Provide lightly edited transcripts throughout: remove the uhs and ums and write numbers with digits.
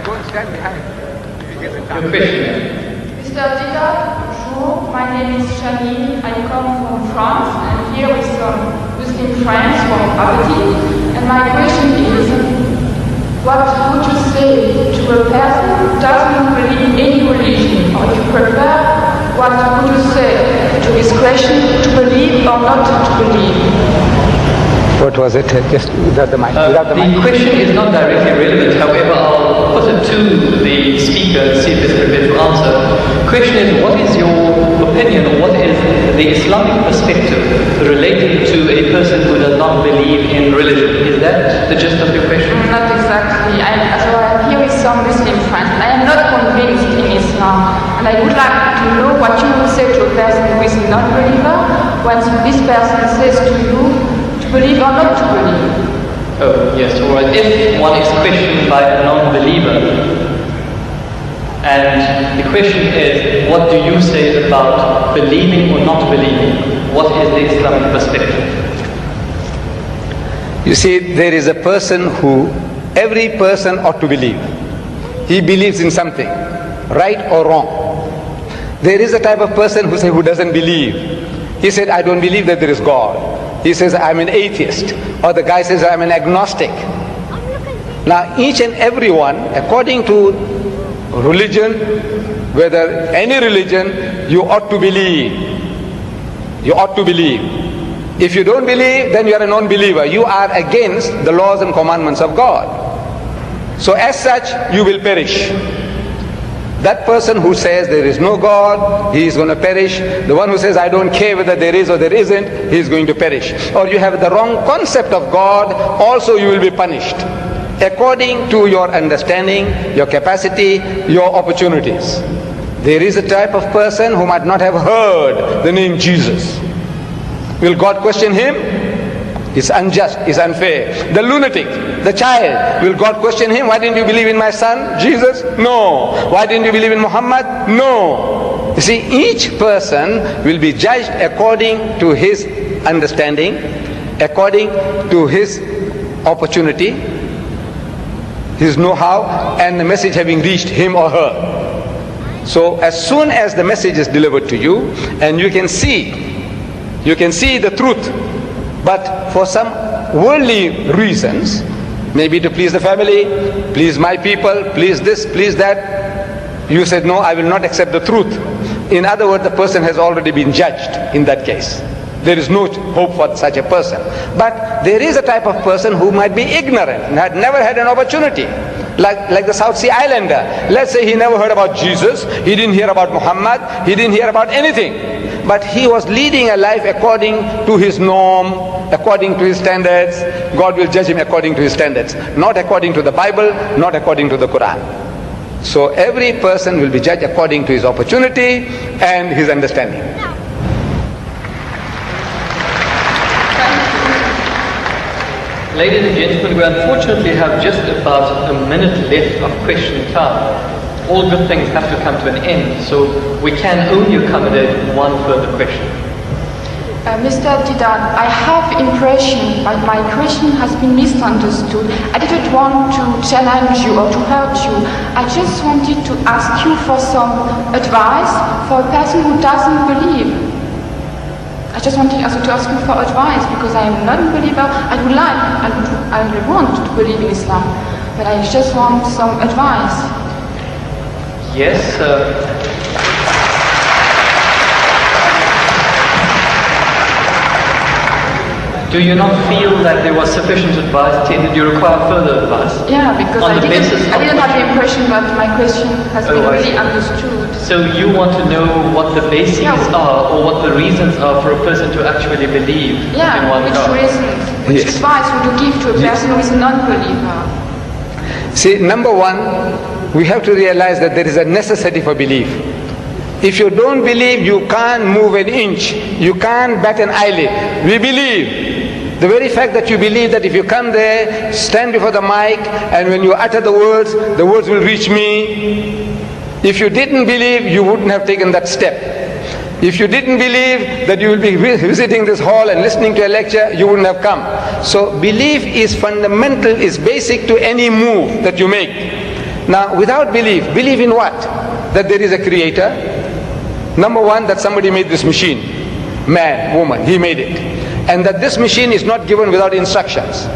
Go and stand behind. Your question. Mr. Dieter, bonjour. My name is Janine. I come from France and here with some Muslim friends from Aberdeen. And my question is, what would you say to a person who doesn't believe in any religion? Or if you prefer, what would you say to this question, to believe or not to believe? What was it? Just without the mic. The question is not directly relevant. However, I'll put it to the speaker and see if he's prepared to answer. The question is, what is your opinion, or what is the Islamic perspective relating to a person who does not believe in religion? Is that the gist of your question? Not exactly. I'm here with some Muslim friends. I am not convinced in Islam, and I would like to know what you would say to a person who is a non-believer when this person says to you, believe or not to believe. Oh, yes, all right. If one is questioned by a non-believer, and the question is, what do you say about believing or not believing? What is the Islamic perspective? You see, there is a person who every person ought to believe. He believes in something, right or wrong. There is a type of person who doesn't believe. He said, I don't believe that there is God. He says, I'm an atheist. Or the guy says, I'm an agnostic. Now, each and every one, according to religion, whether any religion, you ought to believe. You ought to believe. If you don't believe, then you are a non-believer. You are against the laws and commandments of God. So as such, you will perish. That person who says there is no God, he is going to perish. The one who says I don't care whether there is or there isn't, he is going to perish. Or you have the wrong concept of God, also you will be punished. According to your understanding, your capacity, your opportunities. There is a type of person who might not have heard the name Jesus. Will God question him? It's unjust, it's unfair. The lunatic, the child, will God question him? Why didn't you believe in my son, Jesus? No. Why didn't you believe in Muhammad? No. You see, each person will be judged according to his understanding, according to his opportunity, his know-how, and the message having reached him or her. So as soon as the message is delivered to you, and you can see the truth, but for some worldly reasons, maybe to please the family, please my people, please this, please that, you said, no, I will not accept the truth. In other words, the person has already been judged in that case. There is no hope for such a person. But there is a type of person who might be ignorant and had never had an opportunity. Like the South Sea Islander. Let's say he never heard about Jesus, he didn't hear about Muhammad, he didn't hear about anything. But he was leading a life according to his norm, according to his standards. God will judge him according to his standards, not according to the Bible, not according to the Quran. So every person will be judged according to his opportunity and his understanding. Ladies and gentlemen, we unfortunately have just about a minute left of question time. All good things have to come to an end, so we can only accommodate one further question. Mr. Diedat, I have impression that my question has been misunderstood. I didn't want to challenge you or to hurt you. I just wanted to ask you for some advice for a person who doesn't believe. I just wanted also to ask you for advice because I am not a believer. I would want to believe in Islam, but I just want some advice. Yes, do you not feel that there was sufficient advice? Did you require further advice? Yeah, because I didn't have the impression that my question has been really understood. So you want to know what the bases are, or what the reasons are for a person to actually believe in one God? Which reasons? Which advice would you give to a person who is a non-believer? See, number one, we have to realize that there is a necessity for belief. If you don't believe, you can't move an inch. You can't bat an eyelid. We believe. The very fact that you believe that if you come there, stand before the mic, and when you utter the words will reach me. If you didn't believe, you wouldn't have taken that step. If you didn't believe that you will be visiting this hall and listening to a lecture, you wouldn't have come. So belief is fundamental, is basic to any move that you make. Now, without belief in what? That there is a creator. Number one, that somebody made this machine. Man, woman, he made it. And that this machine is not given without instructions.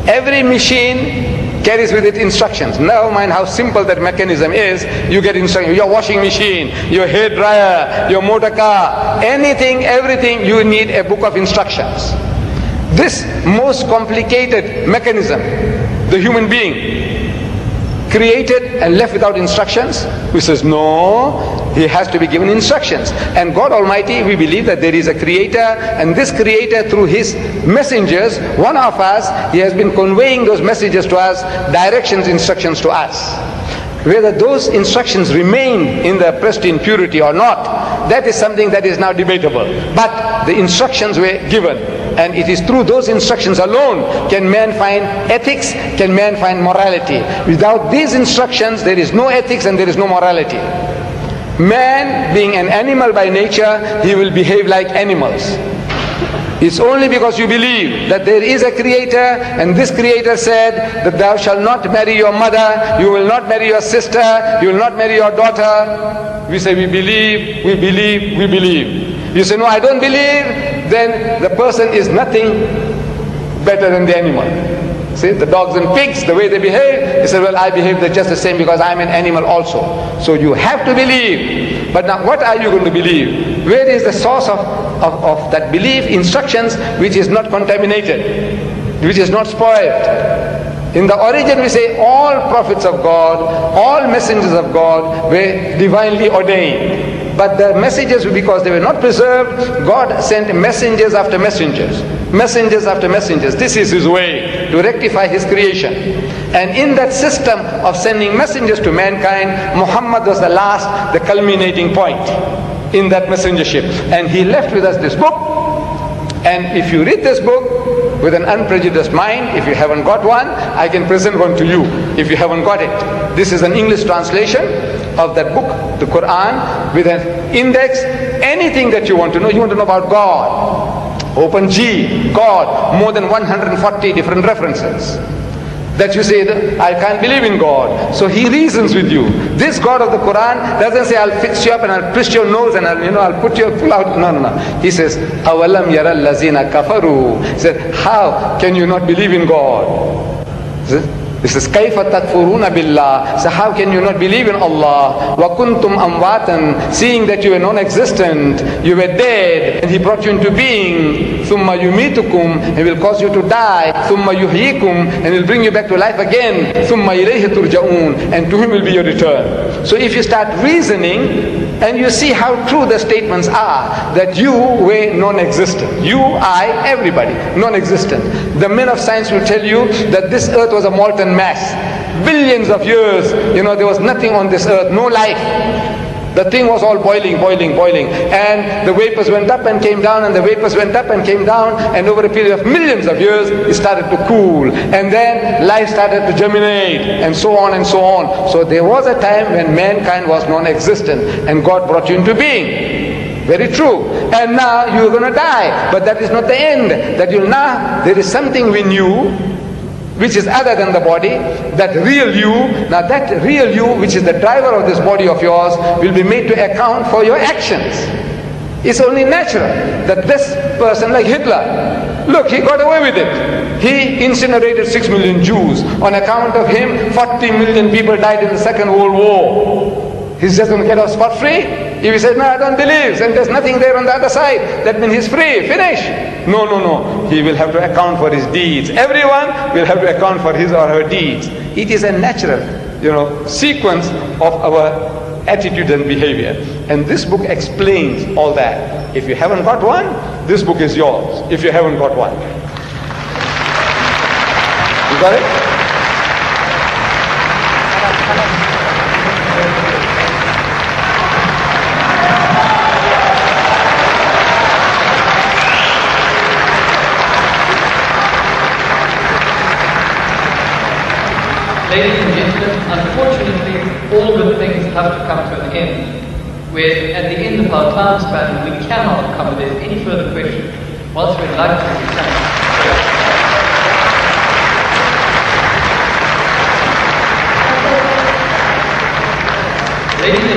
Every machine carries with it instructions. Never mind how simple that mechanism is, you get instructions. Your washing machine, your hair dryer, your motor car, anything, everything, you need a book of instructions. This most complicated mechanism, the human being, created and left without instructions, who says no, he has to be given instructions. And God Almighty, we believe that there is a creator, and this creator through his messengers, one of us, he has been conveying those messages to us, directions, instructions to us. Whether those instructions remain in their pristine purity or not, that is something that is now debatable. But the instructions were given, and it is through those instructions alone can man find ethics, can man find morality. Without these instructions, there is no ethics and there is no morality. Man, being an animal by nature, he will behave like animals. It's only because you believe that there is a creator, and this creator said that thou shalt not marry your mother, you will not marry your sister, you will not marry your daughter. We say we believe, we believe, we believe. You say no, I don't believe, then the person is nothing better than the animal. See, the dogs and pigs, the way they behave, he said, well, I behave just the same because I'm an animal also. So you have to believe. But now what are you going to believe? Where is the source of that belief? Instructions which is not contaminated, which is not spoiled. In the origin we say all prophets of God, all messengers of God were divinely ordained. But the messages, because they were not preserved, God sent messengers after messengers. Messengers after messengers. This is His way to rectify His creation. And in that system of sending messengers to mankind, Muhammad was the last, the culminating point in that messengership. And he left with us this book. And if you read this book with an unprejudiced mind, if you haven't got one, I can present one to you if you haven't got it. This is an English translation of that book, the Quran, with an index. Anything that you want to know about God. Open G, God, more than 140 different references. That you say, I can't believe in God. So He reasons with you. This God of the Quran doesn't say, I'll fix you up and I'll twist your nose and I'll put you pull out. No. He says, أَوَلَمْ يَرَى الَّذِينَ كَفَرُوا. He said, how can you not believe in God? He says, كَيْفَ تَكْفُرُونَ بِاللَّهِ. So how can you not believe in Allah? وَكُنْتُمْ أَمْوَاتًا. Seeing that you were non-existent, you were dead, and He brought you into being. ثُمَّ يُمِيتُكُمْ. He will cause you to die. ثُمَّ يُحْيِيكُمْ. And He'll bring you back to life again. ثُمَّ إِلَيْهِ تُرْجَعُونَ. And to Him will be your return. So if you start reasoning, and you see how true the statements are, that you were non-existent. You, I, everybody, non-existent. The men of science will tell you that this earth was a molten mass. Billions of years, there was nothing on this earth, no life. The thing was all boiling. And the vapors went up and came down, and the vapors went up and came down, and over a period of millions of years, it started to cool. And then life started to germinate, and so on and so on. So there was a time when mankind was non-existent, and God brought you into being. Very true. And now you're going to die. But that is not the end. That there is something in you which is other than the body, that real you. Now that real you, which is the driver of this body of yours, will be made to account for your actions. It's only natural that this person, like Hitler, look, he got away with it. He incinerated 6 million Jews. On account of him, 40 million people died in the Second World War. He's just going to get off scot-free? If he says, no, I don't believe, and there's nothing there on the other side, that means he's free, finish. No. He will have to account for his deeds. Everyone will have to account for his or her deeds. It is a natural, sequence of our attitude and behavior. And this book explains all that. If you haven't got one, this book is yours. If you haven't got one. You got it? Ladies and gentlemen, unfortunately, all good things have to come to an end. We're at the end of our time span, and we cannot accommodate any further questions. Whilst we'd like to thank even if